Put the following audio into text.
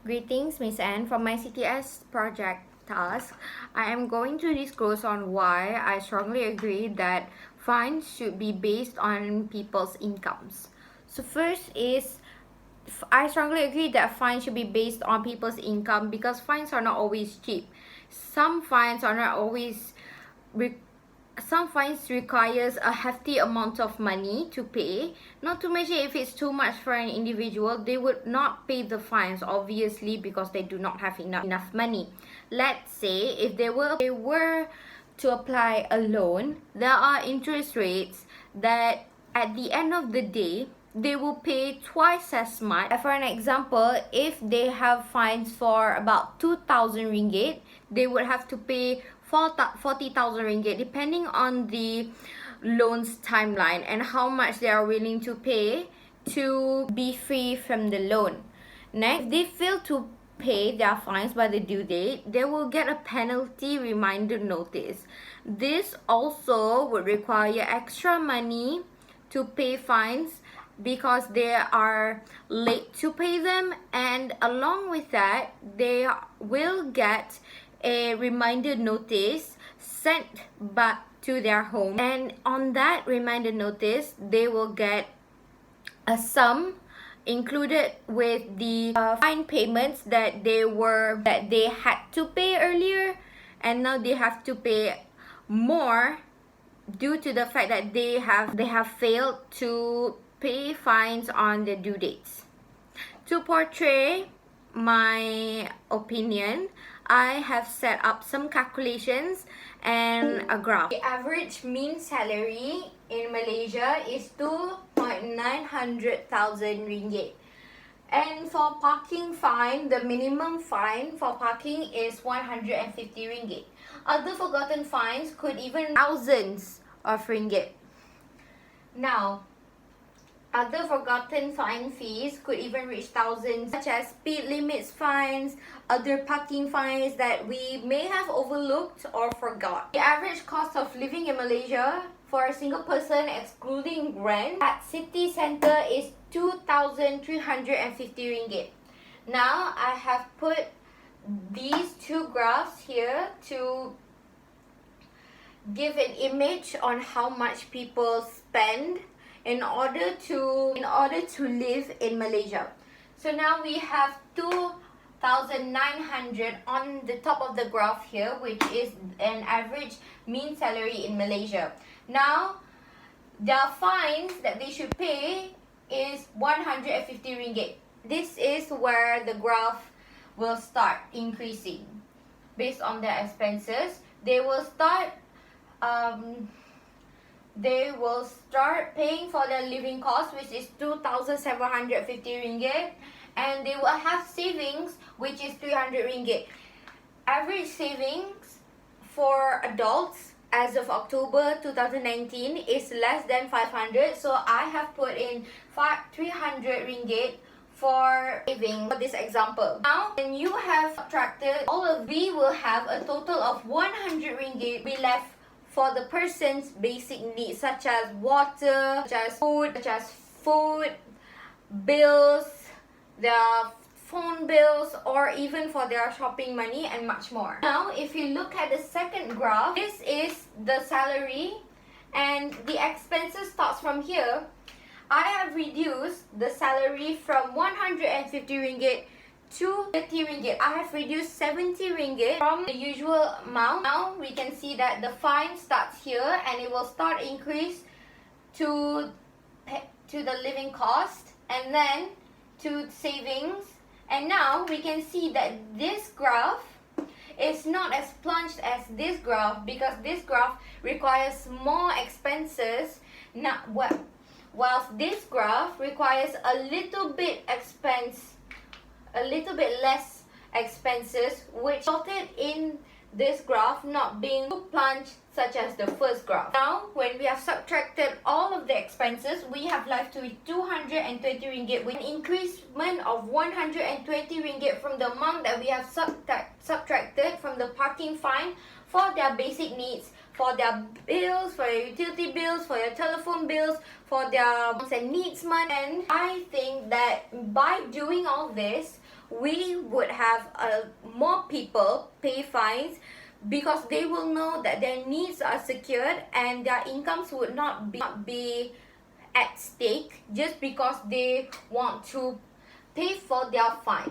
Greetings, Miss Anne. For my CTS project task, I am going to disclose on why I strongly agree that fines should be based on people's incomes. So first is I strongly agree that fines should be based on people's income because fines are not always cheap. Some fines are not always some fines requires a hefty amount of money to pay. Not to mention, if it's too much for an individual, they would not pay the fines, obviously, because they do not have enough money. Let's say if they were to apply a loan, there are interest rates that at the end of the day they will pay twice as much. For an example, if they have fines for about 2,000 ringgit, they would have to pay 40,000 ringgit depending on the loan's timeline and how much they are willing to pay to be free from the loan. Next, if they fail to pay their fines by the due date, they will get a penalty reminder notice. This also would require extra money to pay fines because they are late to pay them, and along with that they will get a reminder notice sent back to their home, and on that reminder notice they will get a sum included with the fine payments that they had to pay earlier, and now they have to pay more due to the fact that they have failed to pay fines on the due dates. To portray my opinion, I have set up some calculations and a graph. The average mean salary in Malaysia is 2.900,000 ringgit. And for parking fine, the minimum fine for parking is 150 ringgit. Other forgotten fines could even thousands of ringgit. Now, other forgotten fine fees could even reach thousands, such as speed limits fines, other parking fines that we may have overlooked or forgot. The average cost of living in Malaysia for a single person, excluding rent, at city centre is 2,350 ringgit. Now, I have put these two graphs here to give an image on how much people spend in order to live in Malaysia. So now we have 2,900 on the top of the graph here, which is an average mean salary in Malaysia. Now, their fines that they should pay is 150 ringgit. This is where the graph will start increasing based on their expenses. They will start paying for their living cost, which is 2,750 ringgit, and they will have savings, which is 300 ringgit. Average savings for adults as of October 2019 is less than 500, so I have put in 300 ringgit for saving for this example. Now, when you have subtracted all of, we will have a total of 100 ringgit be left for the person's basic needs, such as water, such as food, bills, their phone bills, or even for their shopping money and much more. Now, if you look at the second graph, this is the salary and the expenses starts from here. I have reduced the salary from 150 ringgit to 30 ringgit. I have reduced 70 ringgit from the usual amount. Now we can see that the fine starts here and it will start increase to the living cost and then to savings. And now we can see that this graph is not as plunged as this graph, because this graph requires more expenses. Whilst this graph requires a little bit less expenses, which resulted in this graph not being too plunged such as the first graph. Now, when we have subtracted all of the expenses, we have left with 220 ringgit, with an increasement of 120 ringgit from the amount that we have subtracted from the parking fine for their basic needs, for their bills, for your utility bills, for your telephone bills, for their wants and needs money. And I think that by doing all this, we would have more people pay fines, because they will know that their needs are secured and their incomes would not be at stake just because they want to pay for their fine.